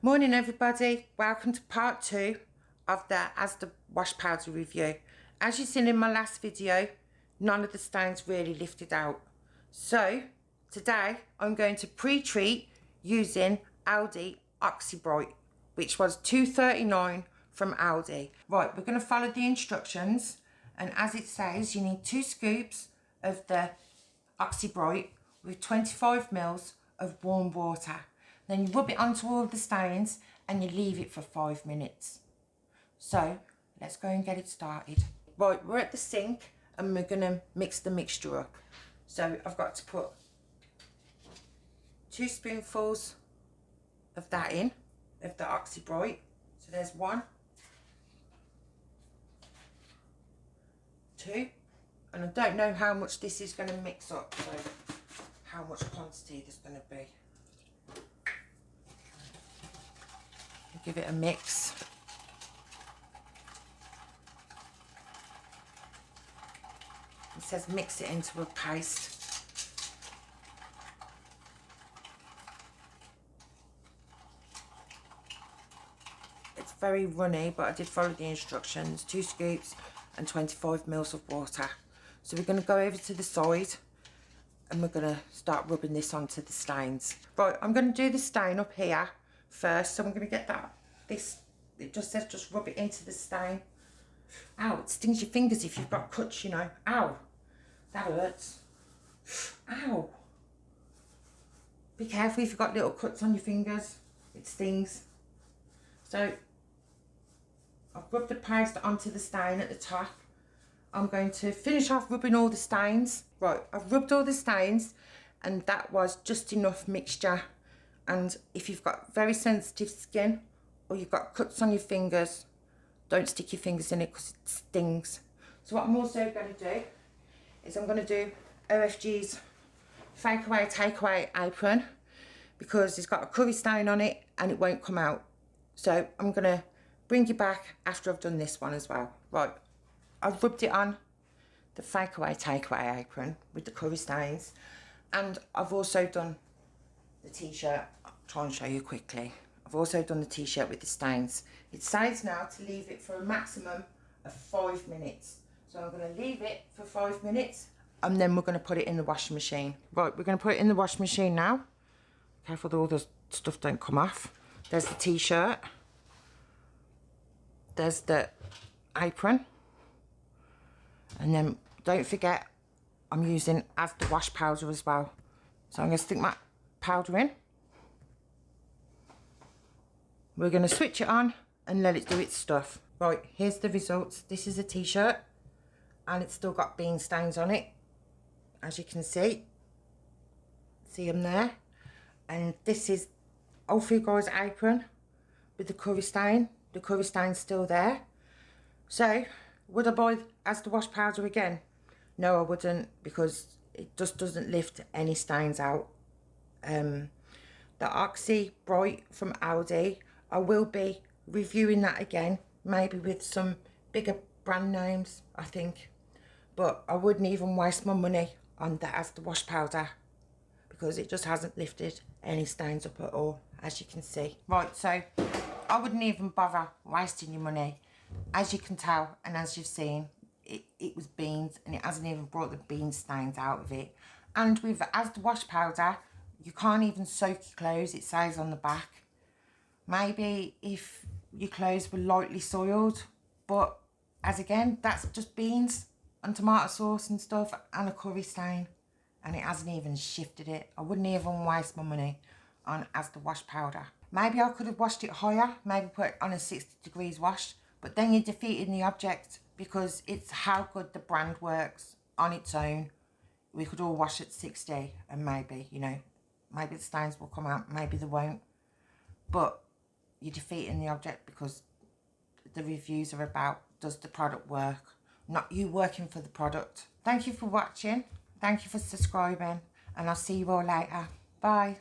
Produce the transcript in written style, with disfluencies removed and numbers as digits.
Morning everybody, welcome to part 2 of the Asda wash powder review. As you've seen in my last video, none of the stains really lifted out. So today I'm going to pre-treat using Aldi Oxy Bright, which was $2.39 from Aldi. Right, we're going to follow the instructions, and as it says, you need 2 scoops of the Oxy Bright with 25 ml of warm water. Then you rub it onto all the stains and you leave it for 5 minutes. So let's go and get it started. Right, we're at the sink and we're going to mix the mixture up. So I've got to put 2 spoonfuls of that in, of the Oxy Bright. So there's 1, 2, and I don't know how much this is going to mix up, so how much quantity there's going to be. Give it a mix. It says mix it into a paste. It's very runny, but I did follow the instructions. 2 scoops and 25 ml of water. So we're going to go over to the side and we're going to start rubbing this onto the stains. Right, I'm going to do the stain up here first, so I'm going to get it just says just rub it into the stain. Ow, it stings your fingers if you've got cuts, you know. Ow, that hurts. Ow. Be careful if you've got little cuts on your fingers, it stings. So I've rubbed the paste onto the stain at the top. I'm going to finish off rubbing all the stains. Right, I've rubbed all the stains and that was just enough mixture. And if you've got very sensitive skin or you've got cuts on your fingers, don't stick your fingers in it because it stings. So what I'm also going to do is I'm going to do OFG's Fake Away Takeaway apron, because it's got a curry stain on it and it won't come out. So I'm going to bring you back after I've done this one as well. Right, I've rubbed it on the Fake Away Takeaway apron with the curry stains, and I've also done the t-shirt. I'll try and show you quickly. I've also done the t-shirt with the stains. It says now to leave it for a maximum of 5 minutes. So I'm going to leave it for 5 minutes and then we're going to put it in the washing machine. Right, we're going to put it in the washing machine now. Careful that all the stuff don't come off. There's the t-shirt. There's the apron. And then don't forget, I'm using Asda wash powder as well. So I'm going to stick my powder in. We're going to switch it on and let it do its stuff. Right, here's the results. This is a t-shirt and it's still got bean stains on it, as you can see them there. And this is All For You Guys apron with the curry stain. The curry stain's still there. So would I buy Asda wash powder again? No, I wouldn't, because it just doesn't lift any stains out. The Oxy Bright from Aldi, I will be reviewing that again, maybe with some bigger brand names, I think. But I wouldn't even waste my money on the Asda wash powder, because it just hasn't lifted any stains up at all, as you can see. Right, so I wouldn't even bother wasting your money. As you can tell, and as you've seen, it was beans, and it hasn't even brought the bean stains out of it. And with Asda wash powder, you can't even soak your clothes, it says on the back. Maybe if your clothes were lightly soiled, but as again, that's just beans and tomato sauce and stuff and a curry stain, and it hasn't even shifted it. I wouldn't even waste my money on Asda wash powder. Maybe I could have washed it higher, maybe put it on a 60 degrees wash, but then you're defeating the object, because it's how good the brand works on its own. We could all wash at 60 and maybe, you know, maybe the stains will come out, maybe they won't. But you're defeating the object, because the reviews are about, does the product work? Not you working for the product. Thank you for watching. Thank you for subscribing. And I'll see you all later. Bye.